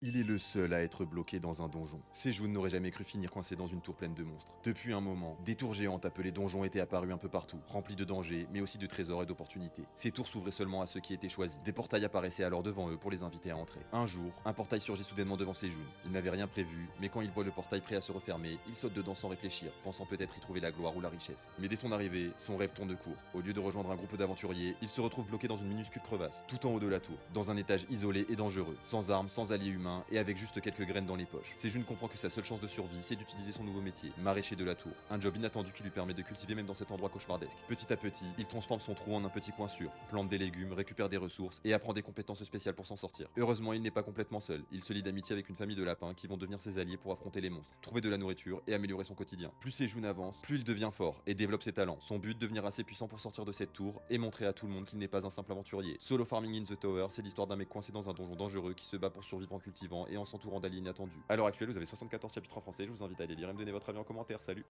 Il est le seul à être bloqué dans un donjon. Sejun n'aurait jamais cru finir coincé dans une tour pleine de monstres. Depuis un moment, des tours géantes appelées donjons étaient apparues un peu partout, remplies de dangers, mais aussi de trésors et d'opportunités. Ces tours s'ouvraient seulement à ceux qui étaient choisis. Des portails apparaissaient alors devant eux pour les inviter à entrer. Un jour, un portail surgit soudainement devant Sejun. Il n'avait rien prévu, mais quand il voit le portail prêt à se refermer, il saute dedans sans réfléchir, pensant peut-être y trouver la gloire ou la richesse. Mais dès son arrivée, son rêve tourne court. Au lieu de rejoindre un groupe d'aventuriers, il se retrouve bloqué dans une minuscule crevasse, tout en haut de la tour, dans un étage isolé et dangereux, sans armes, sans alliés humains et avec juste quelques graines dans les poches. Sejun comprend que sa seule chance de survie, c'est d'utiliser son nouveau métier, maraîcher de la tour. Un job inattendu qui lui permet de cultiver même dans cet endroit cauchemardesque. Petit à petit, il transforme son trou en un petit coin sûr, plante des légumes, récupère des ressources et apprend des compétences spéciales pour s'en sortir. Heureusement, il n'est pas complètement seul. Il se lie d'amitié avec une famille de lapins qui vont devenir ses alliés pour affronter les monstres, trouver de la nourriture et améliorer son quotidien. Plus Sejun avance, plus il devient fort et développe ses talents. Son but, devenir assez puissant pour sortir de cette tour et montrer à tout le monde qu'il n'est pas un simple aventurier. Solo Farming in the Tower, c'est l'histoire d'un mec coincé dans un donjon dangereux qui se bat pour survivre en cultivant et en s'entourant d'alliés inattendus. À l'heure actuelle, vous avez 74 chapitres en français, je vous invite à les lire et me donner votre avis en commentaire. Salut!